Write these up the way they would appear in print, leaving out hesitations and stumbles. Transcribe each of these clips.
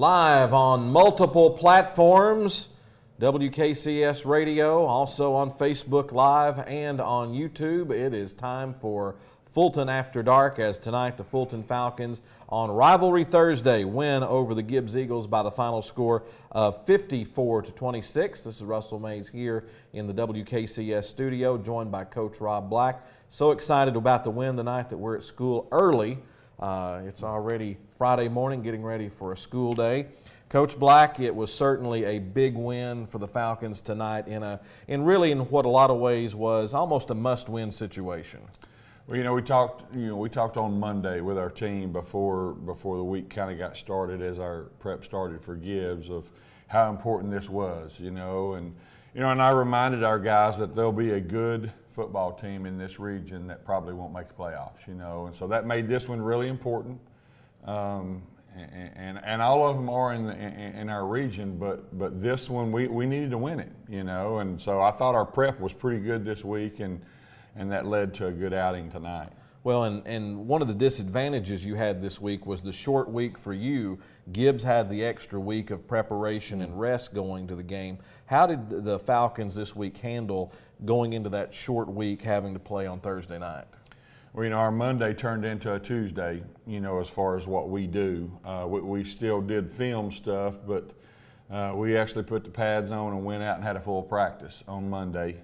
Live on multiple platforms, WKCS Radio, also on Facebook Live and on YouTube. It is time for Fulton After Dark, as tonight the Fulton Falcons on Rivalry Thursday win over the Gibbs Eagles by the final score of 54-26. This is Russell Mays here in the WKCS studio, joined by Coach Rob Black. So excited about the win tonight that we're at school early. It's already Friday morning, getting ready for a school day. Coach Black, it was certainly a big win for the Falcons tonight in what a lot of ways was almost a must-win situation. Well, we talked on Monday with our team before the week kind of got started, as our prep started for Gibbs, of how important this was, and I reminded our guys that there'll be a good football team in this region that probably won't make the playoffs, and so that made this one really important. And all of them are in our region, but this one we needed to win it, and so I thought our prep was pretty good this week, and that led to a good outing tonight. Well, and one of the disadvantages you had this week was the short week for you. Gibbs had the extra week of preparation and rest going to the game. How did the Falcons this week handle going into that short week, having to play on Thursday night? Well, our Monday turned into a Tuesday, as far as what we do. We still did film stuff, but we actually put the pads on and went out and had a full practice on Monday,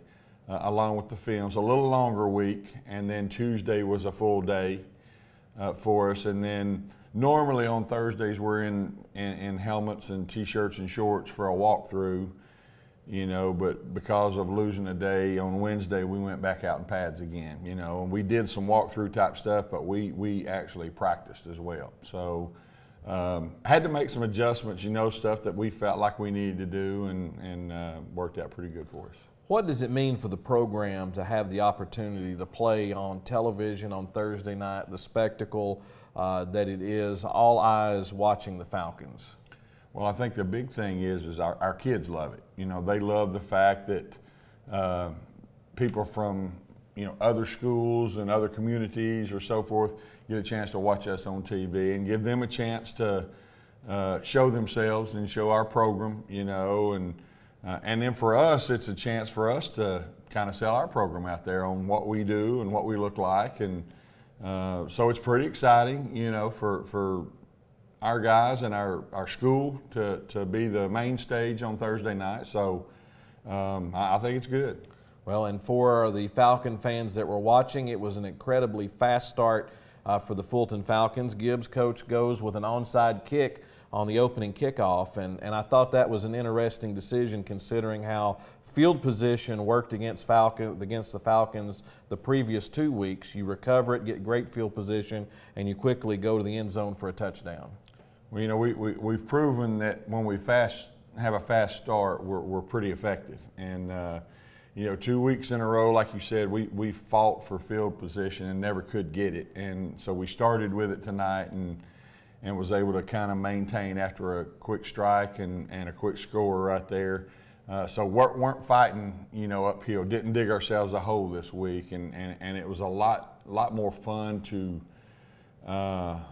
along with the film. So a little longer week, and then Tuesday was a full day for us. And then normally on Thursdays we're in helmets and T-shirts and shorts for a walkthrough, but because of losing a day on Wednesday, we went back out in pads again, and we did some walkthrough type stuff, but we actually practiced as well. So had to make some adjustments, stuff that we felt like we needed to do, and worked out pretty good for us. What does it mean for the program to have the opportunity to play on television on Thursday night, the spectacle that it is, all eyes watching the Falcons? Well, I think the big thing is our kids love it. They love the fact that people from other schools and other communities or so forth get a chance to watch us on TV and give them a chance to show themselves and show our program, and then for us, it's a chance for us to kind of sell our program out there on what we do and what we look like, and so it's pretty exciting, for our guys and our school to be the main stage on Thursday night. So I think it's good. Well, and for the Falcon fans that were watching, it was an incredibly fast start for the Fulton Falcons. Gibbs coach goes with an onside kick on the opening kickoff, and I thought that was an interesting decision considering how field position worked against the Falcons the previous 2 weeks. You recover it, get great field position, and you quickly go to the end zone for a touchdown. Well, we've proven that when we have a fast start, we're pretty effective. And 2 weeks in a row, like you said, we fought for field position and never could get it. And so we started with it tonight and was able to kind of maintain after a quick strike and a quick score right there. So weren't fighting, uphill. Didn't dig ourselves a hole this week, and it was a lot more fun to.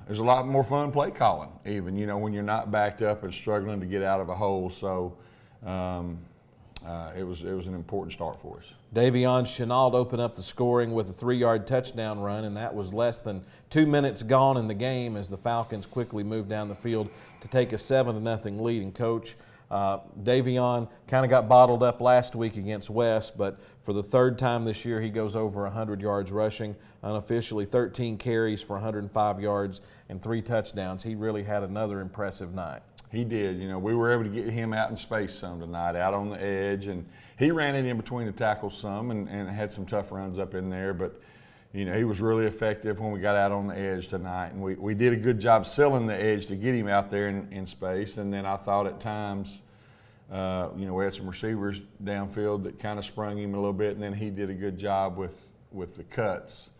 There's a lot more fun play calling, even, when you're not backed up and struggling to get out of a hole. So it was an important start for us. Davion Chenault opened up the scoring with a 3-yard touchdown run, and that was less than 2 minutes gone in the game as the Falcons quickly moved down the field to take a 7-0 lead. And Coach, Davion kind of got bottled up last week against West, but for the third time this year, he goes over 100 yards rushing, unofficially 13 carries for 105 yards and 3 touchdowns. He really had another impressive night. He did. We were able to get him out in space some tonight, out on the edge, and he ran it in between the tackles some and had some tough runs up in there, but he was really effective when we got out on the edge tonight, and we did a good job selling the edge to get him out there in space. And then I thought at times, we had some receivers downfield that kind of sprung him a little bit, and then he did a good job with the cuts,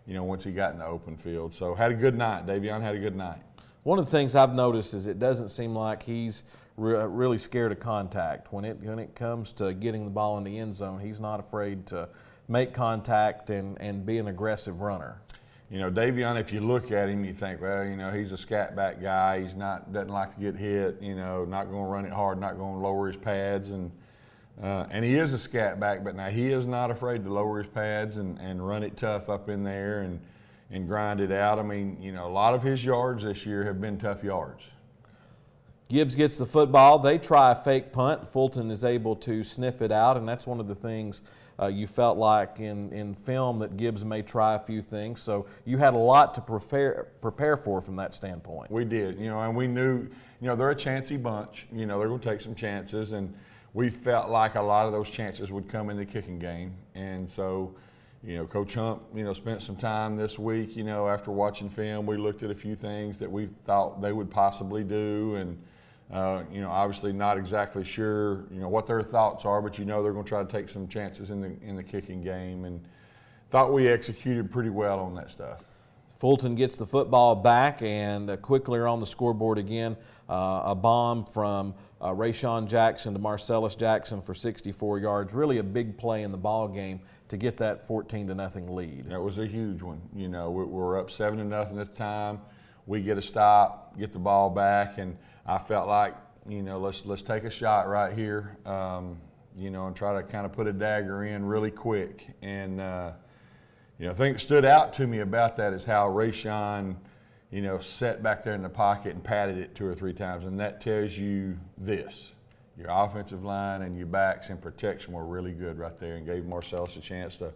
once he got in the open field. So had a good night. Davion had a good night. One of the things I've noticed is it doesn't seem like he's really scared of contact. When it comes to getting the ball in the end zone, he's not afraid to make contact and be an aggressive runner. You know, Davion, if you look at him, you think, well, you know, he's a scat back guy. He's doesn't like to get hit. You know, not going to run it hard, not going to lower his pads, and he is a scat back. But now he is not afraid to lower his pads and run it tough up in there and grind it out. I mean, you know, a lot of his yards this year have been tough yards. Gibbs gets the football. They try a fake punt. Fulton is able to sniff it out, and that's one of the things you felt like in film that Gibbs may try a few things. So you had a lot to prepare for from that standpoint. We did, you know, and we knew, you know, they're a chancy bunch. You know, they're going to take some chances, and we felt like a lot of those chances would come in the kicking game. And so, you know, Coach Hump, you know, spent some time this week, you know, after watching film, we looked at a few things that we thought they would possibly do, and you know, obviously not exactly sure, you know, what their thoughts are, but you know they're going to try to take some chances in the kicking game, and thought we executed pretty well on that stuff. Fulton gets the football back, and quickly on the scoreboard again, a bomb from Rayshawn Jackson to Marcellus Jackson for 64 yards. Really a big play in the ball game to get that 14-0 lead. That was a huge one. You know, we were up 7-0 at the time. We get a stop, get the ball back, and I felt like, you know, let's take a shot right here, you know, and try to kind of put a dagger in really quick. And you know, the thing that stood out to me about that is how Rayshawn, you know, sat back there in the pocket and patted it 2 or 3 times, and that tells you this: your offensive line and your backs and protection were really good right there, and gave Marcellus a chance to,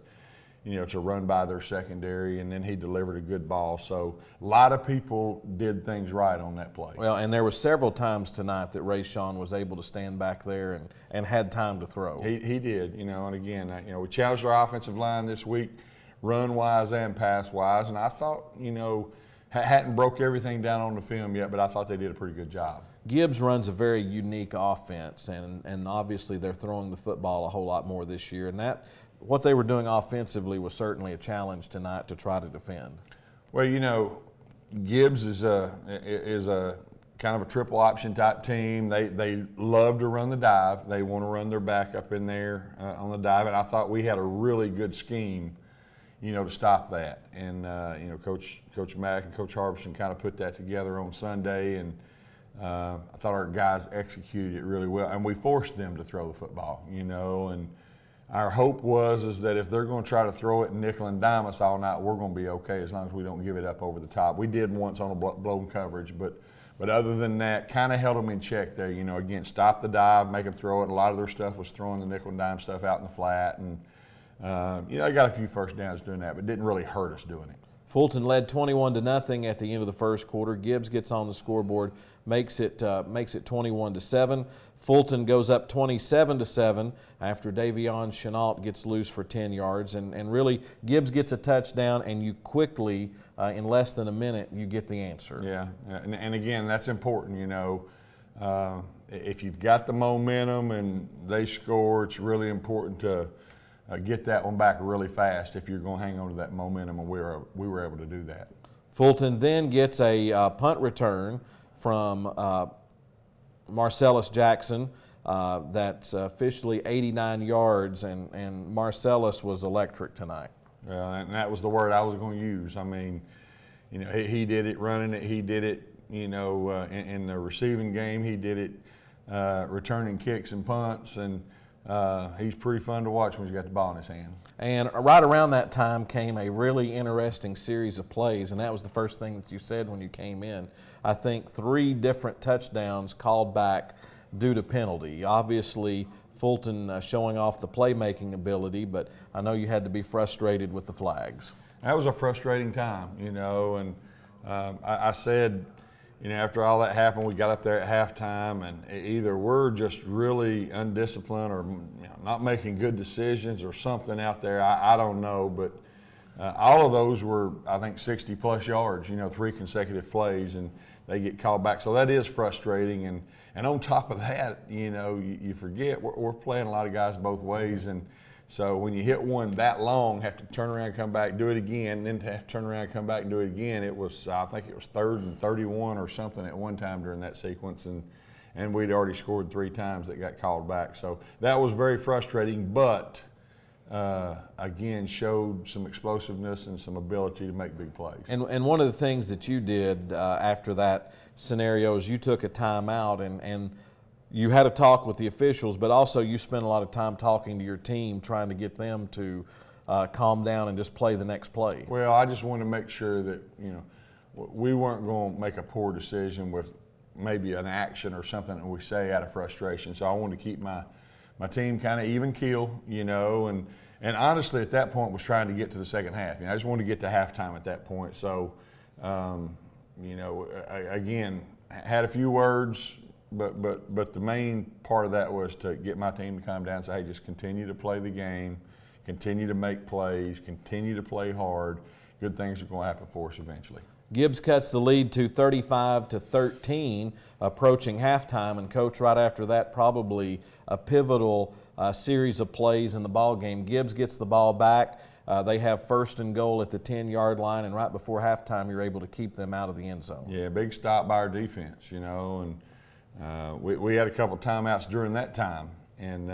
you know, to run by their secondary, and then he delivered a good ball. So a lot of people did things right on that play. Well, and there were several times tonight that Rayshawn was able to stand back there and had time to throw. He did, you know, and again, you know, we challenged our offensive line this week, run-wise and pass-wise, and I thought, you know, hadn't broke everything down on the film yet, but I thought they did a pretty good job. Gibbs runs a very unique offense, and obviously they're throwing the football a whole lot more this year, and that what they were doing offensively was certainly a challenge tonight to try to defend. Well, you know, Gibbs is a kind of a triple option type team. They love to run the dive. They want to run their back up in there on the dive, and I thought we had a really good scheme, you know, to stop that. And you know, Coach Mack and Coach Harbison kind of put that together on Sunday, and I thought our guys executed it really well, and we forced them to throw the football, you know. And our hope is that if they're going to try to throw it and nickel and dime us all night, we're going to be okay as long as we don't give it up over the top. We did once on a blown coverage, but other than that, kind of held them in check there. You know, again, stop the dive, make them throw it. A lot of their stuff was throwing the nickel and dime stuff out in the flat, and you know, I got a few first downs doing that, but it didn't really hurt us doing it. Fulton led 21-0 at the end of the first quarter. Gibbs gets on the scoreboard, makes it 21-7. Fulton goes up 27-7 after Davion Chenault gets loose for 10 yards, and really Gibbs gets a touchdown, and you quickly, in less than a minute, you get the answer. Yeah, and again, that's important. You know, if you've got the momentum and they score, it's really important to get that one back really fast if you're going to hang on to that momentum, and we were able to do that. Fulton then gets a punt return from Marcellus Jackson. That's officially 89 yards, and Marcellus was electric tonight. And that was the word I was going to use. I mean, you know, he did it running it. He did it, you know, in the receiving game. He did it returning kicks and punts, and he's pretty fun to watch when he's got the ball in his hand. And right around that time came a really interesting series of plays, and that was the first thing that you said when you came in. I think 3 different touchdowns called back due to penalty. Obviously, Fulton showing off the playmaking ability, but I know you had to be frustrated with the flags. That was a frustrating time, you know, and I said, you know, after all that happened, we got up there at halftime, and either we're just really undisciplined or, you know, not making good decisions or something out there. I don't know, but all of those were, I think, 60-plus yards, you know, 3 consecutive plays, and they get called back. So that is frustrating. And on top of that, you know, you forget we're playing a lot of guys both ways, and so when you hit one that long, have to turn around, come back, do it again, and then have to turn around, come back, and do it again. It was, I think it was 3rd and 31 or something at one time during that sequence, and we'd already scored 3 times that got called back. So that was very frustrating, but again, showed some explosiveness and some ability to make big plays. And one of the things that you did after that scenario is you took a timeout and you had a talk with the officials, but also you spent a lot of time talking to your team, trying to get them to calm down and just play the next play. Well, I just wanted to make sure that, we weren't going to make a poor decision with maybe an action or something that we say out of frustration. So I wanted to keep my team kind of even keel, and honestly at that point was trying to get to the second half. I just wanted to get to halftime at that point. So, again, had a few words, but the main part of that was to get my team to calm down and say, hey, just continue to play the game, continue to make plays, continue to play hard. Good things are going to happen for us eventually. Gibbs cuts the lead to 35-13, approaching halftime, and Coach, right after that, probably a pivotal series of plays in the ball game. Gibbs gets the ball back. They have first and goal at the 10-yard line, and right before halftime, you're able to keep them out of the end zone. Yeah, big stop by our defense, and we had a couple timeouts during that time, and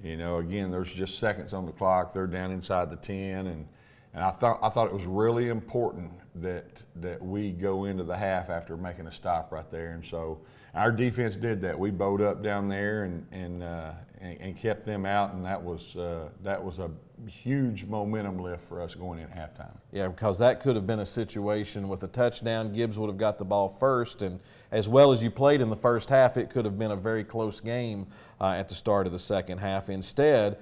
again, there's just seconds on the clock. They're down inside the 10, and I thought it was really important that we go into the half after making a stop right there, and so our defense did that. We bowed up down there and kept them out, and that was a huge momentum lift for us going in at halftime. Yeah, because that could have been a situation with a touchdown. Gibbs would have got the ball first, and as well as you played in the first half, it could have been a very close game at the start of the second half. Instead,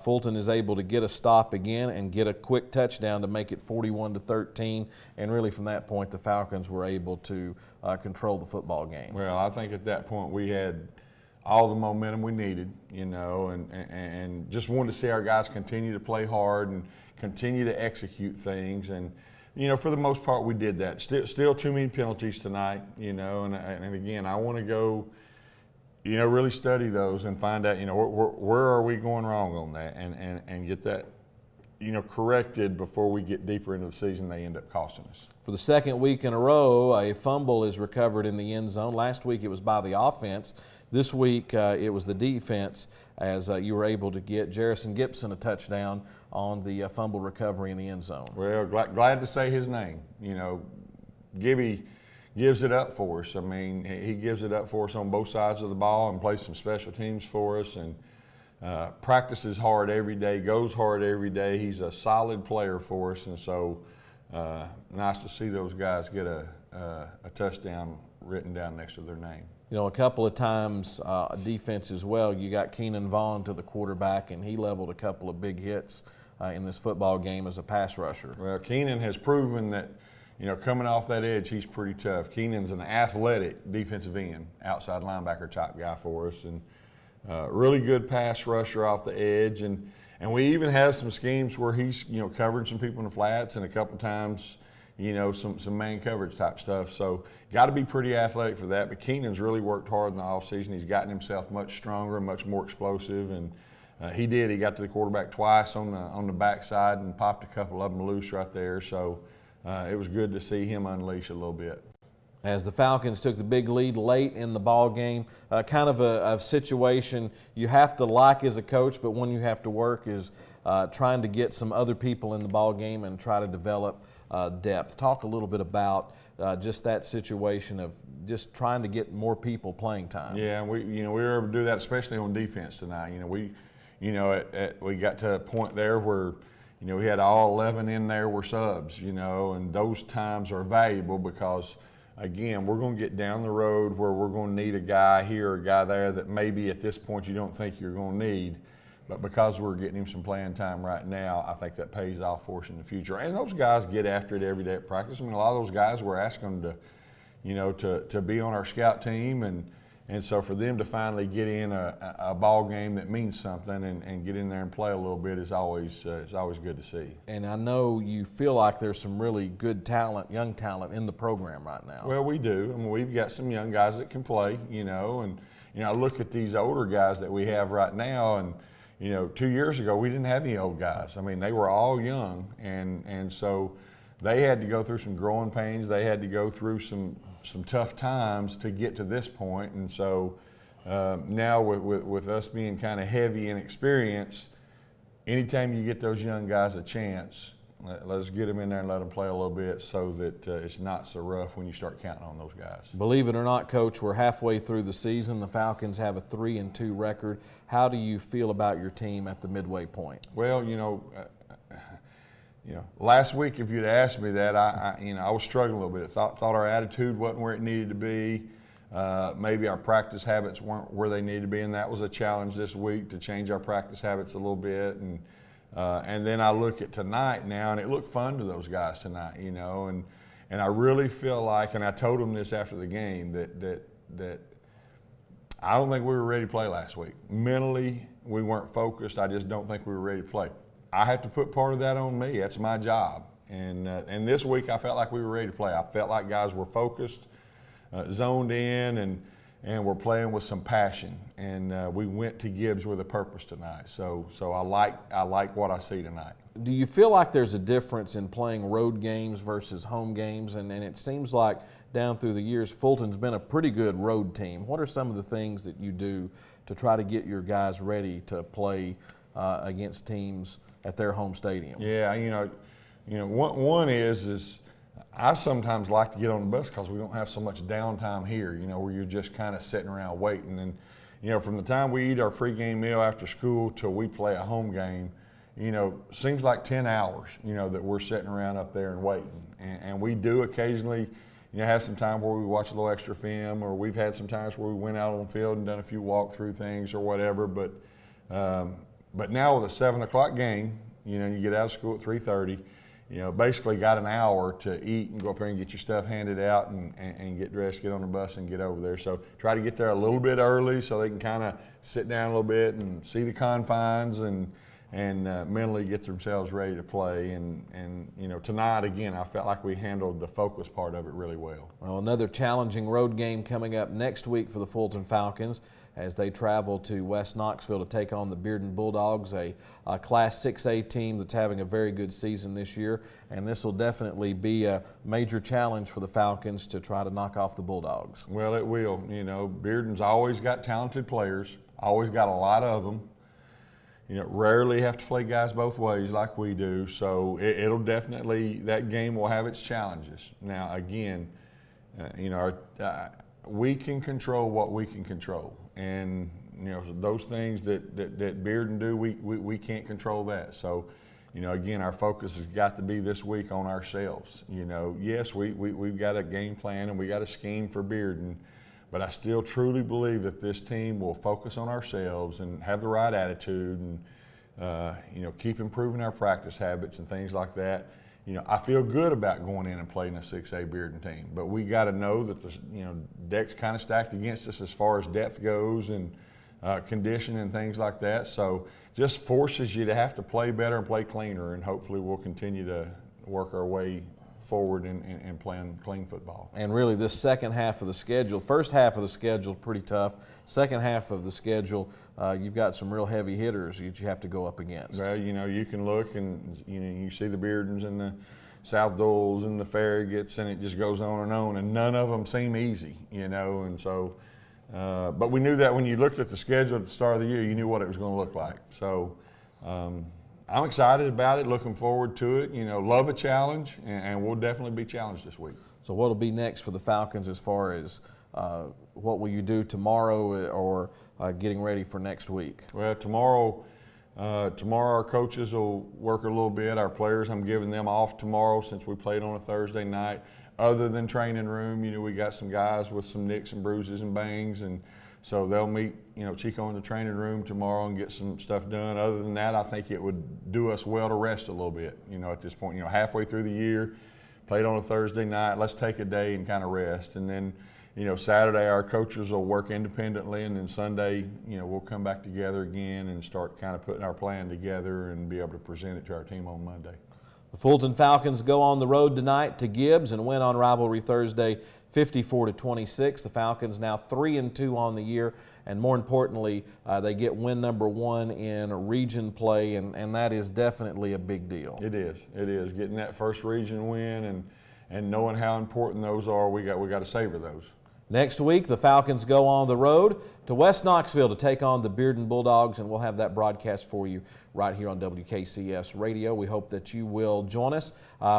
Fulton is able to get a stop again and get a quick touchdown to make it 41-13, and really from that point, the Falcons were able to control the football game. Well, I think at that point we had all the momentum we needed, and just wanted to see our guys continue to play hard and continue to execute things. And, for the most part, we did that. Still too many penalties tonight, and again, I want to go, really study those and find out, where are we going wrong on that and get that, corrected before we get deeper into the season. They end up costing us. For the second week in a row, a fumble is recovered in the end zone. Last week it was by the offense. This week it was the defense, as you were able to get Jarrison Gibson a touchdown on the fumble recovery in the end zone. Well, glad to say his name. Gibby gives it up for us. I mean, he gives it up for us on both sides of the ball and plays some special teams for us, and practices hard every day, goes hard every day. He's a solid player for us, and so nice to see those guys get a touchdown written down next to their name. A couple of times defense as well. You got Keenan Vaughn to the quarterback, and he leveled a couple of big hits in this football game as a pass rusher. Well, Keenan has proven that, coming off that edge, he's pretty tough. Keenan's an athletic defensive end, outside linebacker type guy for us, and really good pass rusher off the edge. And we even have some schemes where he's, covering some people in the flats, and a couple times, some man coverage type stuff. So got to be pretty athletic for that. But Keenan's really worked hard in the offseason. He's gotten himself much stronger, much more explosive, and he did. He got to the quarterback twice on the backside and popped a couple of them loose right there. So it was good to see him unleash a little bit. As the Falcons took the big lead late in the ball game, kind of a situation you have to like as a coach, but one you have to work is trying to get some other people in the ball game and try to develop depth. Talk a little bit about just that situation of just trying to get more people playing time. Yeah, we were able to do that, especially on defense tonight. We got to a point there where we had all 11 in there were subs, and those times are valuable because, again, we're going to get down the road where we're going to need a guy here or a guy there that maybe at this point you don't think you're going to need. But because we're getting him some playing time right now, I think that pays off for us in the future. And those guys get after it every day at practice. I mean, a lot of those guys, we're asking them to be on our scout team. And so for them to finally get in a ball game that means something and get in there and play a little bit is always good to see. And I know you feel like there's some really good talent, young talent in the program right now. Well, we do. I mean, we've got some young guys that can play, and I look at these older guys that we have right now, and 2 years ago we didn't have any old guys. I mean, they were all young, and so they had to go through some growing pains. They had to go through some tough times to get to this point, and so now with us being kind of heavy in experience, anytime you get those young guys a chance, let's get them in there and let them play a little bit so that it's not so rough when you start counting on those guys. Believe it or not, Coach, we're halfway through the season. The Falcons have a 3-2 record. How do you feel about your team at the midway point? Well, last week if you'd asked me that, I was struggling a little bit. Thought our attitude wasn't where it needed to be. Maybe our practice habits weren't where they needed to be, and that was a challenge this week to change our practice habits a little bit. And then I look at tonight now, and it looked fun to those guys tonight, and I really feel like, and I told them this after the game, that I don't think we were ready to play last week. Mentally, we weren't focused. I just don't think we were ready to play. I have to put part of that on me. That's my job. And this week, I felt like we were ready to play. I felt like guys were focused, zoned in, and we're playing with some passion. And we went to Gibbs with a purpose tonight. So I like what I see tonight. Do you feel like there's a difference in playing road games versus home games? And it seems like down through the years, Fulton's been a pretty good road team. What are some of the things that you do to try to get your guys ready to play against teams at their home stadium? Yeah, one is I sometimes like to get on the bus because we don't have so much downtime here, where you're just kind of sitting around waiting. And, from the time we eat our pregame meal after school till we play a home game, seems like 10 hours, that we're sitting around up there and waiting. And we do occasionally, have some time where we watch a little extra film, or we've had some times where we went out on the field and done a few walk-through things or whatever. But now with a 7 o'clock game, you get out of school at 3:30. Basically got an hour to eat and go up there and get your stuff handed out and get dressed, get on the bus and get over there. So try to get there a little bit early so they can kind of sit down a little bit and see the confines and mentally get themselves ready to play. And tonight, again, I felt like we handled the focus part of it really well. Well, another challenging road game coming up next week for the Fulton Falcons as they travel to West Knoxville to take on the Bearden Bulldogs, a Class 6A team that's having a very good season this year. And this will definitely be a major challenge for the Falcons to try to knock off the Bulldogs. Well, it will. Bearden's always got talented players, always got a lot of them. Rarely have to play guys both ways like we do. So it'll definitely, that game will have its challenges. Now, again, we can control what we can control. And, those things that Bearden do, we can't control that. So, again, our focus has got to be this week on ourselves. Yes, we've got a game plan and we got a scheme for Bearden, but I still truly believe that this team will focus on ourselves and have the right attitude and, keep improving our practice habits and things like that. I feel good about going in and playing a 6A Bearden team, but we got to know that the deck's kind of stacked against us as far as depth goes and condition and things like that. So just forces you to have to play better and play cleaner, and hopefully we'll continue to work our way forward and playing clean football. And really this second half of the schedule, first half of the schedule is pretty tough. Second half of the schedule, you've got some real heavy hitters that you have to go up against. Well, you can look and you see the Beardens and the South Doles and the Farragut's, and it just goes on, and none of them seem easy, and so, but we knew that when you looked at the schedule at the start of the year, you knew what it was going to look like. So I'm excited about it, looking forward to it. Love a challenge, and we'll definitely be challenged this week. So what will be next for the Falcons as far as what will you do tomorrow or getting ready for next week? Well, tomorrow our coaches will work a little bit. Our players, I'm giving them off tomorrow since we played on a Thursday night. Other than training room, we got some guys with some nicks and bruises and bangs, and so they'll meet, Chico in the training room tomorrow and get some stuff done. Other than that, I think it would do us well to rest a little bit, at this point. Halfway through the year, played on a Thursday night, let's take a day and kind of rest. And then, Saturday our coaches will work independently, and then Sunday, we'll come back together again and start kind of putting our plan together and be able to present it to our team on Monday. The Fulton Falcons go on the road tonight to Gibbs and win on Rivalry Thursday 54-26. The Falcons now 3-2 on the year, and more importantly, they get win number 1 in region play, and that is definitely a big deal. It is. Getting that first region win and knowing how important those are, we got to savor those. Next week, the Falcons go on the road to West Knoxville to take on the Bearden Bulldogs, and we'll have that broadcast for you right here on WKCS Radio. We hope that you will join us.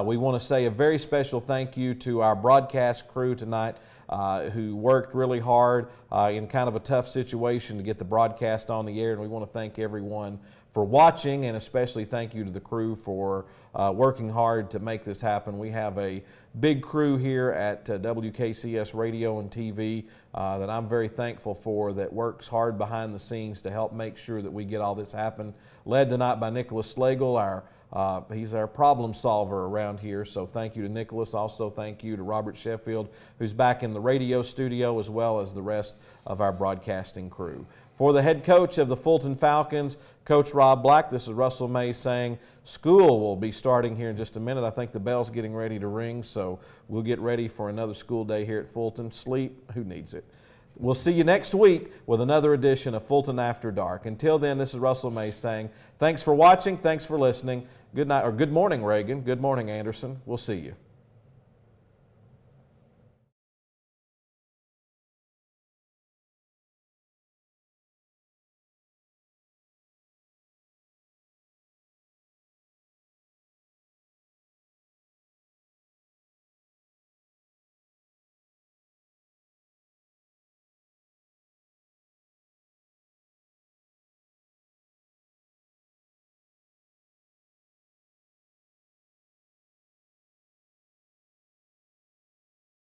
We want to say a very special thank you to our broadcast crew tonight who worked really hard in kind of a tough situation to get the broadcast on the air, and we want to thank everyone for watching, and especially thank you to the crew for working hard to make this happen. We have a big crew here at WKCS Radio and TV that I'm very thankful for, that works hard behind the scenes to help make sure that we get all this happen. Led tonight by Nicholas Slagle, he's our problem solver around here, so thank you to Nicholas. Also thank you to Robert Sheffield, who's back in the radio studio, as well as the rest of our broadcasting crew. For the head coach of the Fulton Falcons, Coach Rob Black, this is Russell May saying school will be starting here in just a minute. I think the bell's getting ready to ring, so we'll get ready for another school day here at Fulton. Sleep, who needs it? We'll see you next week with another edition of Fulton After Dark. Until then, this is Russell May saying thanks for watching, thanks for listening. Good night, or good morning, Reagan. Good morning, Anderson. We'll see you.